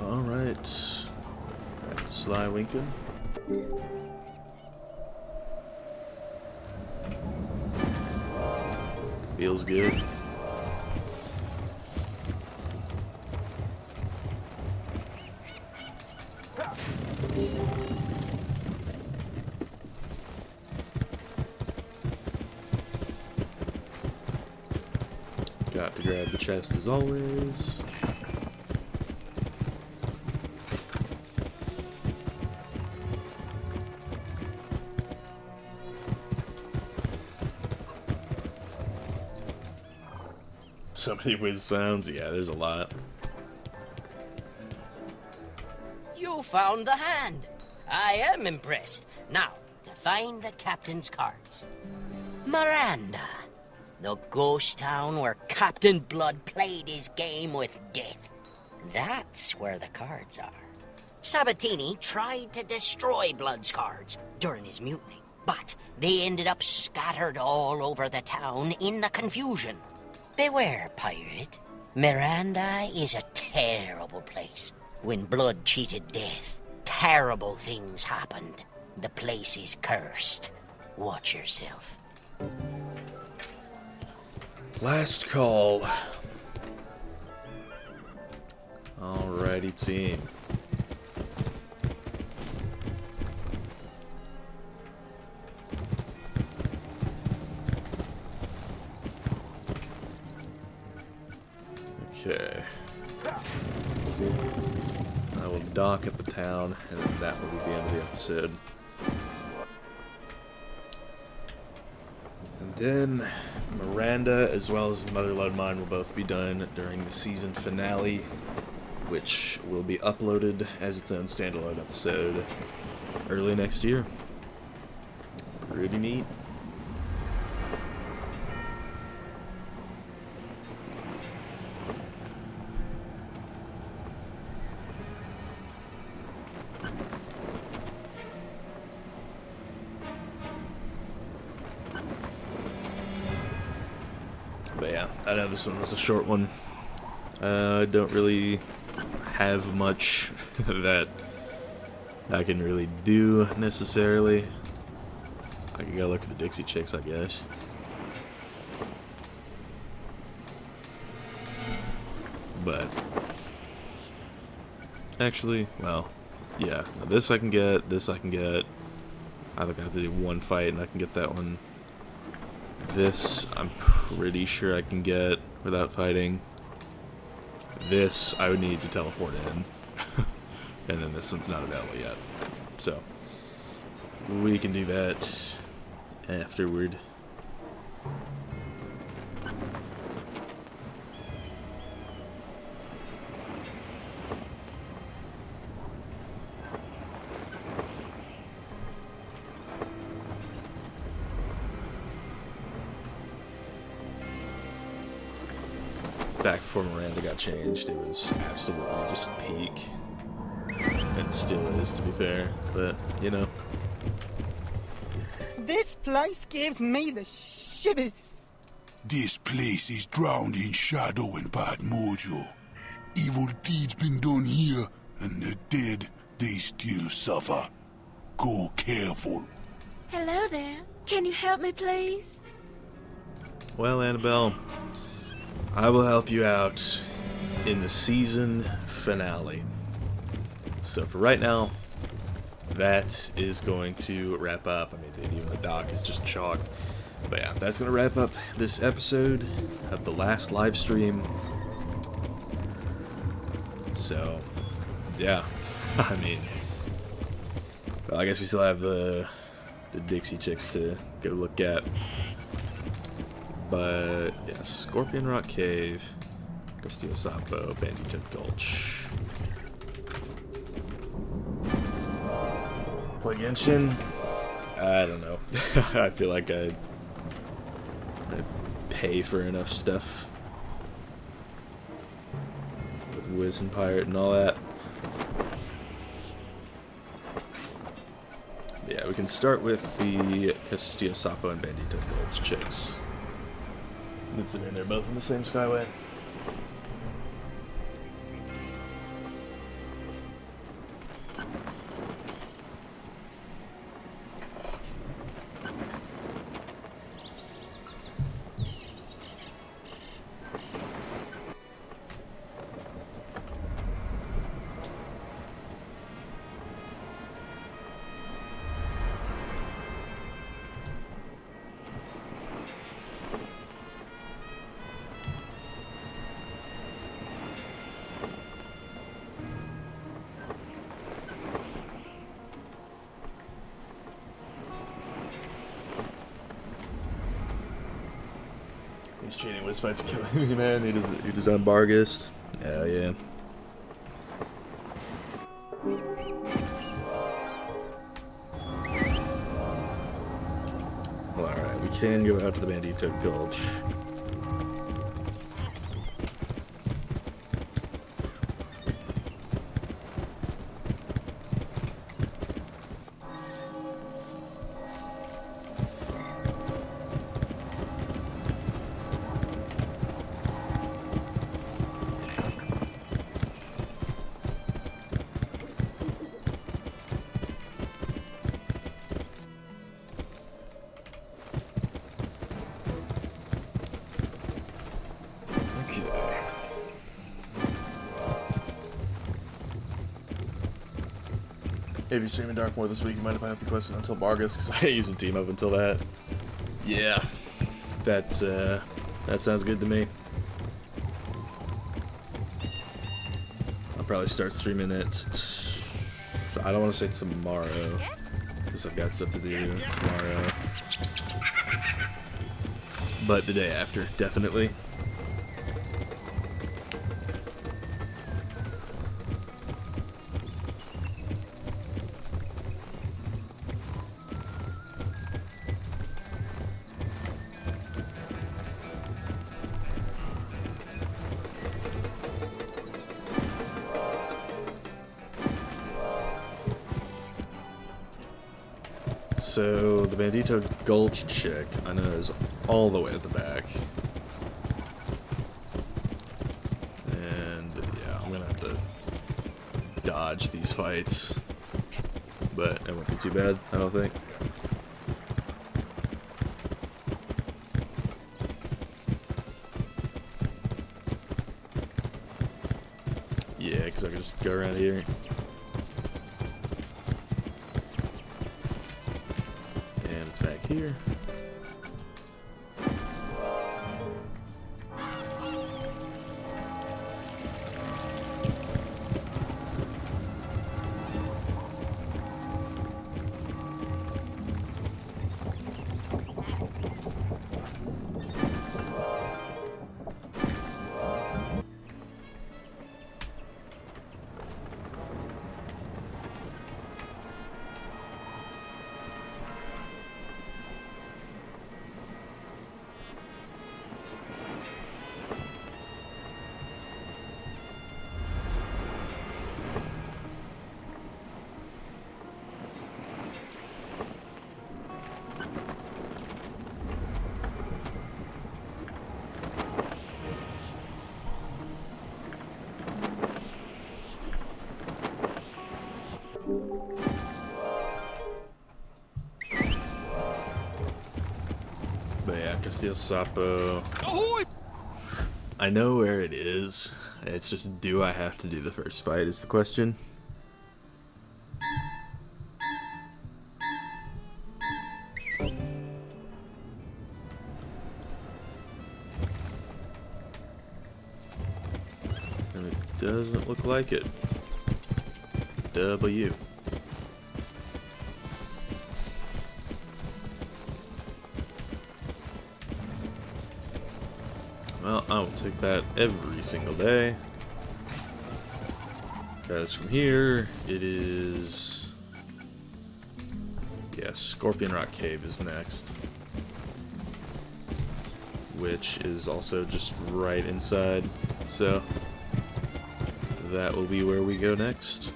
Alright. Back to Sly Winkin. Feels good. Got to grab the chest as always. So many whiz sounds. Yeah, there's a lot. You found the hand. I am impressed. Now, to find the captain's cards. Miranda, the ghost town where Captain Blood played his game with death. That's where the cards are. Sabatini tried to destroy Blood's cards during his mutiny, but they ended up scattered all over the town in the confusion. Beware, pirate. Miranda is a terrible place. When Blood cheated death, terrible things happened. The place is cursed. Watch yourself. Last call. Alrighty, team. Okay. I will dock at the town, and then that will be the end of the episode. And then Miranda, as well as the Motherlode Mine, will both be done during the season finale. which will be uploaded as its own standalone episode early next year. Pretty neat. But yeah, I know this one was a short one. I don't really have much that I can really do necessarily. I can go look at the Dixie Chicks, I guess. But actually, well, yeah, this I can get, this I can get. I think I have to do one fight and I can get that one. This I'm pretty sure I can get without fighting. This I would need to teleport in. And then this one's not available yet. So we can do that afterward. Back before Miranda got changed, it was absolutely just peak. It still is, to be fair, but, you know. This place gives me the shivers. This place is drowned in shadow and bad mojo. Evil deeds been done here, and the dead, they still suffer. Go careful. Hello there. Can you help me, please? Well, Annabelle, I will help you out in the season finale. So for right now, that is going to wrap up. I mean, even the dock is just chalked. But yeah, that's going to wrap up this episode of the last live stream. So, yeah. I mean, well, I guess we still have the Dixie Chicks to go look at. But, yeah, Scorpion Rock Cave, Castillo Sapo, Bandito Gulch. Play Genshin? I don't know. I feel like I pay for enough stuff with Wiz and Pirate and all that. But yeah, we can start with the Castillo Sapo and Bandito Gulch chicks. Considering they're both in the same skyway. He's cheating. Wiz fights killing me, man. He does Bargist. Hell yeah. Well, alright, we can go out to the Bandito Gulch. If you stream in Darkmoor this week, you mind if I help you quest until Bargus? Because I use the team up until that. Yeah, that sounds good to me. I'll probably start streaming it. I don't want to say tomorrow, because I've got stuff to do tomorrow. But the day after, definitely. So the Bandito Gulch chick, I know, is all the way at the back. And yeah, I'm gonna have to dodge these fights. But it won't be too bad, I don't think. Yeah, because I can just go around here. And it's back here. But yeah, Castillo Sapo. I know where it is. It's just, do I have to do the first fight is the question. And it doesn't look like it. W. Well, I will take that every single day. Because from here, it is... yeah, Scorpion Rock Cave is next. Which is also just right inside. So, that will be where we go next.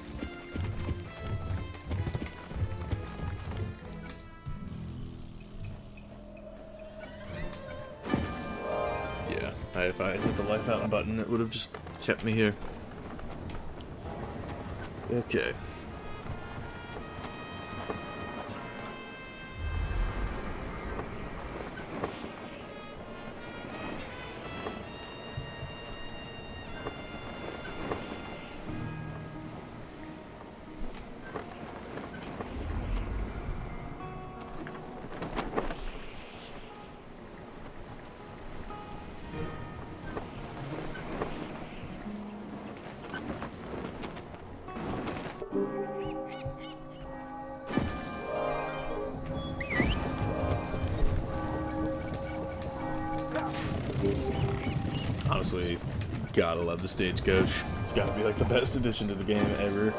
If I hit the life out button, it would have just kept me here. Okay. Honestly, gotta love the stagecoach. It's gotta be like the best addition to the game ever.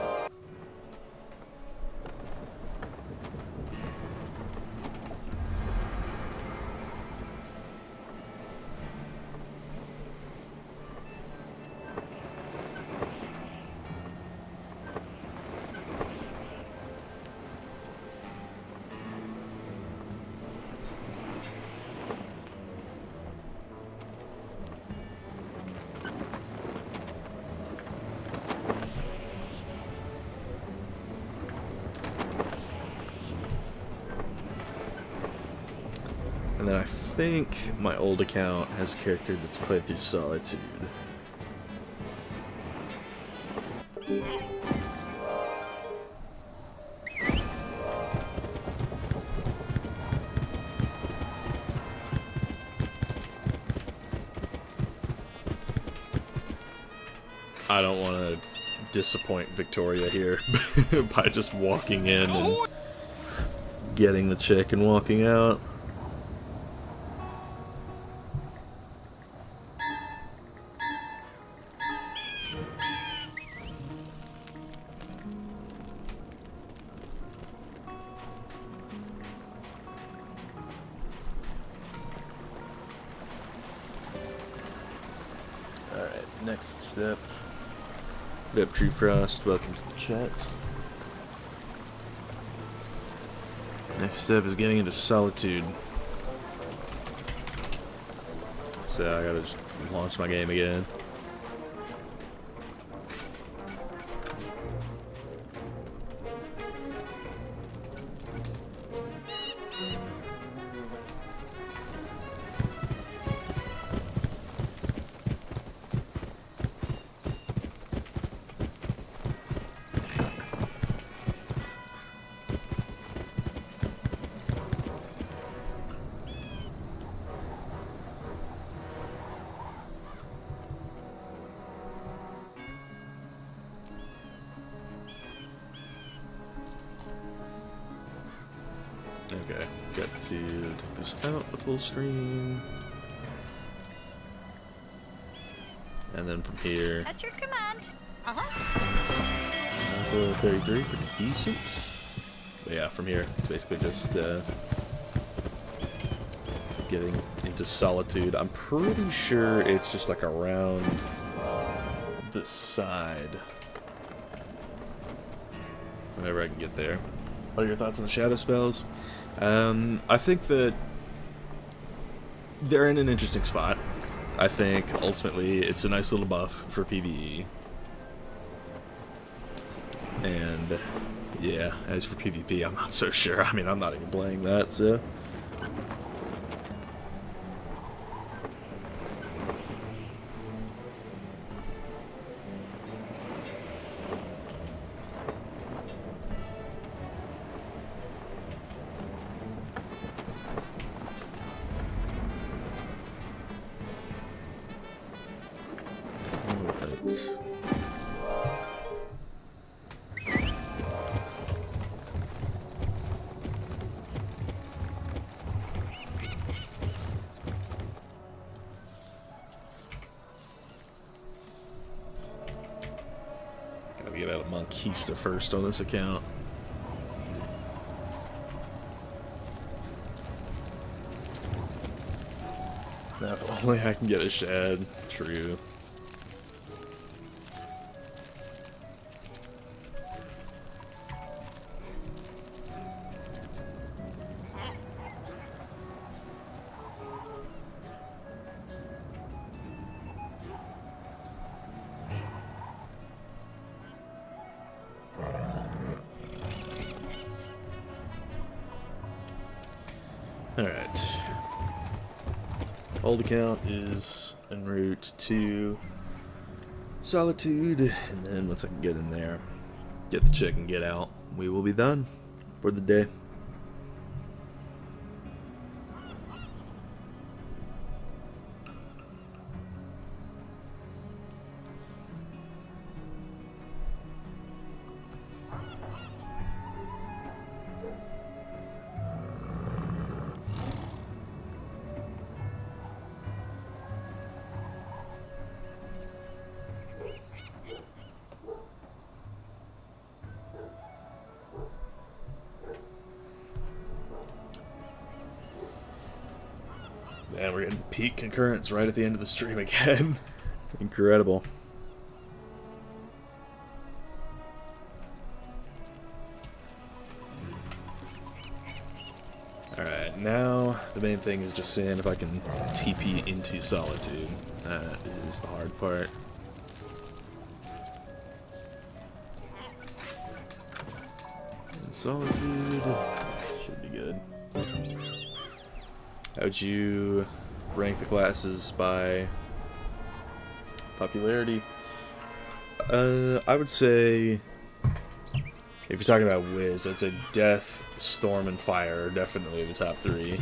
And then I think my old account has a character that's played through Solitude. I don't want to disappoint Victoria here by just walking in and getting the chick and walking out. Alright, next step. What up, True Frost? Welcome to the chat. Next step is getting into Solitude. So I gotta just launch my game again. Okay, got to take this out the full screen. And then from here, At your command. 33, pretty decent. But yeah, from here, it's basically just getting into Solitude. I'm pretty sure it's just like around this side. Whenever I can get there. What are your thoughts on the shadow spells? I think that they're in an interesting spot. I think ultimately it's a nice little buff for PvE. And yeah, as for PvP, I'm not so sure. I mean, I'm not even playing that, so. Gotta get out of Monkeista first on this account. Now, if only I can get a Shad. True. Alright. Old account is en route to Solitude, and then once I can get in there, get the chick and get out, we will be done for the day. Man, we're getting peak concurrence right at the end of the stream again. Incredible. Alright, now the main thing is just seeing if I can TP into Solitude. That is the hard part. And Solitude should be good. How would you rank the classes by popularity? I would say, if you're talking about Wiz, I'd say Death, Storm, and Fire are definitely the top three.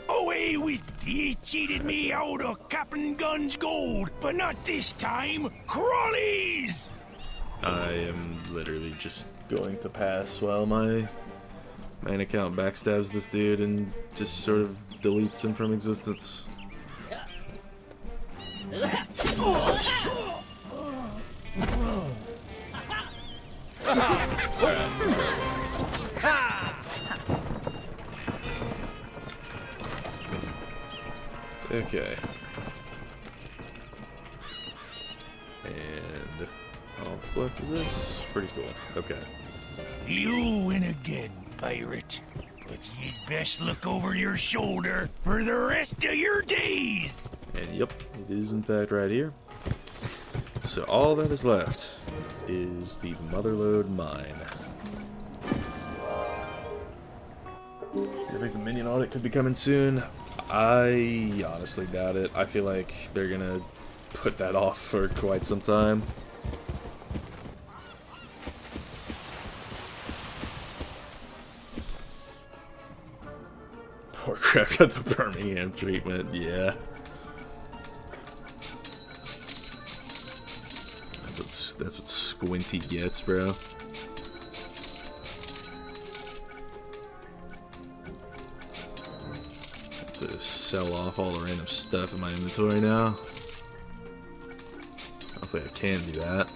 Away with ye! Cheated me out of Captain Gun's gold, but not this time, crawlies! I am literally just going to pass while my main account backstabs this dude and just sort of deletes him from existence. Okay. And all that's left is this. Pretty cool. Okay. You win again, pirate, but you'd best look over your shoulder for the rest of your days. And yep, it is in fact right here. So all that is left is the Motherlode Mine. I think the minion audit could be coming soon. I honestly doubt it. I feel like they're gonna put that off for quite some time. Poor crap got the Birmingham treatment, yeah. That's what Squinty gets, bro. Have to sell off all the random stuff in my inventory now. Hopefully I can do that.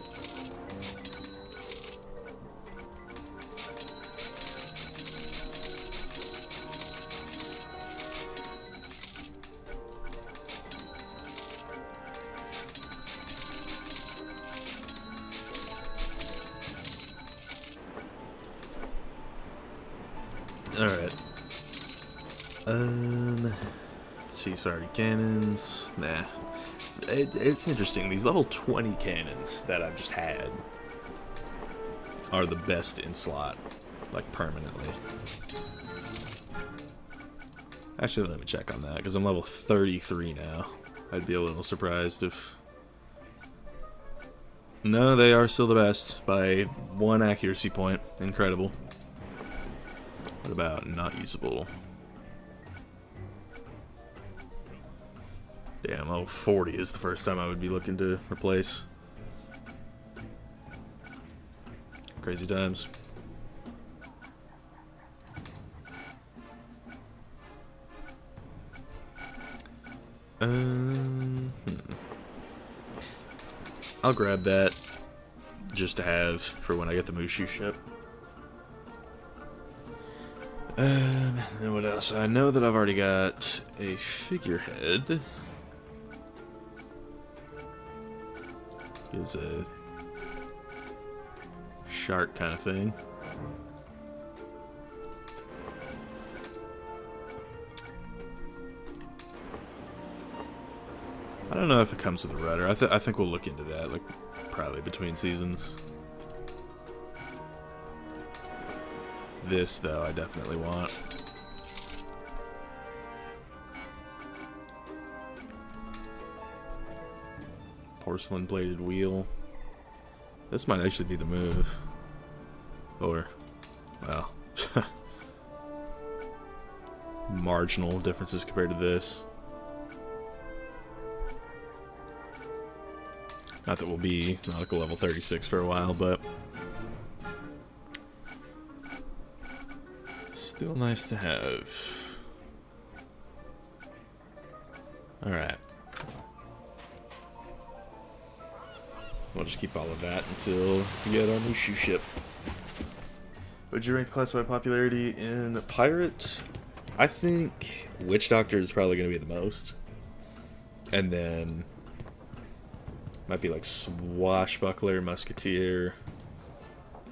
Alright. Chiefs already cannons. Nah. It's interesting. These level 20 cannons that I've just had are the best in slot. Like, permanently. Actually, let me check on that, because I'm level 33 now. I'd be a little surprised if... No, they are still the best by 1 accuracy point. Incredible. What about not usable? Damn, level 40 is the first time I would be looking to replace. Crazy times. I'll grab that just to have for when I get the Moo Manchu ship. Then what else? I know that I've already got a figurehead. Gives a shark kind of thing. I don't know if it comes with a rudder. I think we'll look into that, like, probably between seasons. This, though, I definitely want. Porcelain plated wheel. This might actually be the move. Or, well, marginal differences compared to this. Not that we'll be nautical level 36 for a while, but still nice to have. Alright. We'll just keep all of that until we get our new shoe ship. Would you rank the class by popularity in Pirate? I think Witch Doctor is probably going to be the most. And then might be like Swashbuckler, Musketeer.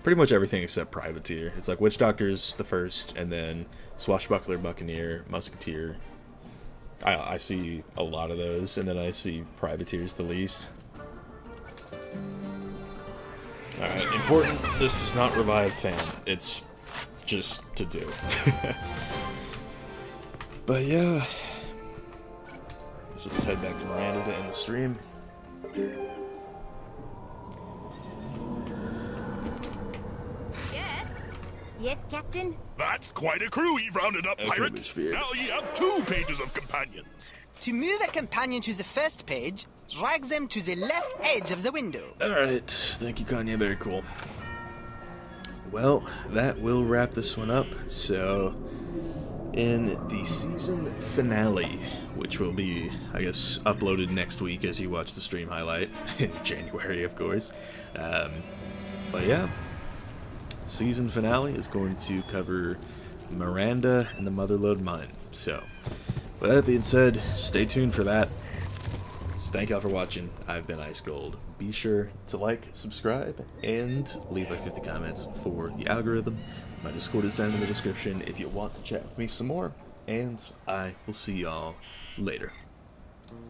Pretty much everything except Privateer. It's like Witch Doctor's the first, and then Swashbuckler, Buccaneer, Musketeer. I see a lot of those, and then I see Privateers the least. Alright, important, this does not revive fan. It's just to do. But yeah. So let's head back to Miranda to end the stream. Yes, Captain? That's quite a crew you've rounded up, pirate. Now you have 2 pages of companions. To move a companion to the first page, drag them to the left edge of the window. Alright, thank you, Kanye, very cool. Well, that will wrap this one up. So, in the season finale, which will be, I guess, uploaded next week as you watch the stream highlight, in January, of course. But yeah. Season finale is going to cover Miranda and the Motherlode Mine. So, with that being said, stay tuned for that. thank y'all for watching. I've been Ice Gold. Be sure to like, subscribe, and leave like 50 comments for the algorithm. My Discord is down in the description if you want to chat with me some more. And I will see y'all later.